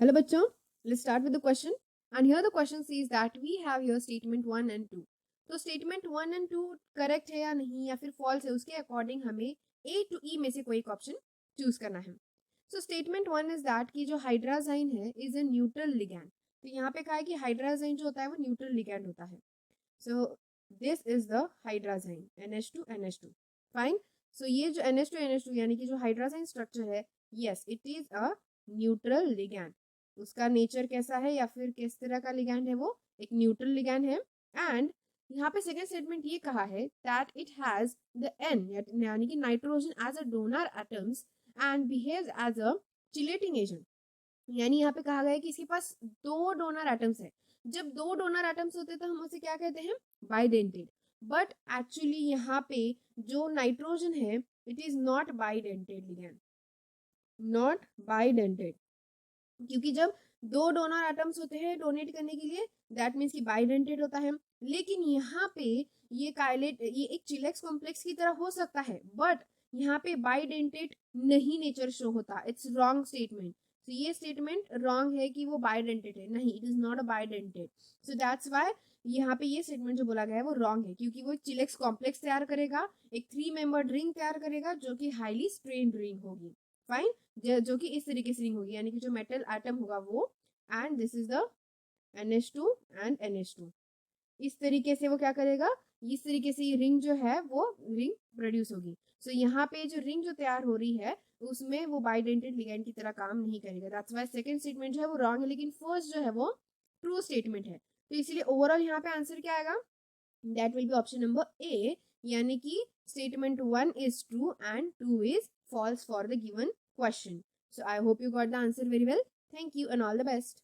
Hello बच्चों, let's start with the question. And here the question says that we have here statement 1 and 2. तो statement 1 and 2 correct है या नहीं या फिर false है, उसके according हमें A to E में से कोई एक option choose करना है. So statement 1 is that कि जो hydrazine है is a neutral ligand. तो यहाँ पे कहा है कि hydrazine जो होता है वो neutral ligand होता है. So this is the hydrazine NH2 NH2. Fine. So ये जो NH2 NH2 यानी कि जो hydrazine structure है, yes it is a neutral ligand. उसका नेचर कैसा है या फिर किस तरह का लिगैंड है, वो एक न्यूट्रल लिगैंड है. एंड यहाँ पे सेकंड स्टेटमेंट ये कहा है that it has the an यानी कि nitrogen as a donor atoms and behaves as a chelating agent. यानी यहाँ पे कहा गया है कि इसके पास दो डोनर एटम्स है. जब दो डोनर एटम्स होते हैं तो हम उसे क्या कहते हैं, बाइडेंटेड. बट एक्चुअली यहाँ पे जो नाइट्रोजन है it is not bidentate ligand, not bidentate. क्योंकि जब दो डोनर एटम्स होते हैं डोनेट करने के लिए दैट मीन्स कि बाइडेंटेड होता है. लेकिन यहाँ पे ये काइलेट ये एक चिलेक्स कॉम्प्लेक्स की तरह हो सकता है बट यहाँ पे बाइडेंटेड नहीं नेचर शो होता. It's wrong statement. तो ये स्टेटमेंट रॉन्ग है कि वो बाइडेंटेड है, नहीं it is not a bidentate. So that's why यहाँ पे ये स्टेटमेंट जो बोला गया है वो रॉन्ग है, क्योंकि वो एक चिलेक्स कॉम्प्लेक्स तैयार करेगा, एक 3 मेंबर्ड रिंग तैयार करेगा जो कि हाईली स्ट्रेन्ड रिंग होगी. फाइन. जो कि इस तरीके से रिंग होगी यानी कि जो मेटल एटम होगा वो, and this is the NH2 and NH2. इस तरीके से वो क्या करेगा, इस तरीके से ये रिंग जो है वो रिंग प्रोड्यूस होगी. सो यहाँ पे जो रिंग जो तैयार हो रही है उसमें वो बाइडेंटेड लिगैंड की तरह काम नहीं करेगा. दैट्स व्हाई सेकंड स्टेटमेंट जो है वो रॉन्ग है, लेकिन फर्स्ट जो है वो ट्रू स्टेटमेंट है. तो इसलिए ओवरऑल यहाँ पे आंसर क्या आएगा, that will be option number A. यानी कि statement 1 is true and 2 is false for the given question. So I hope you got the answer very well. Thank you and all the best.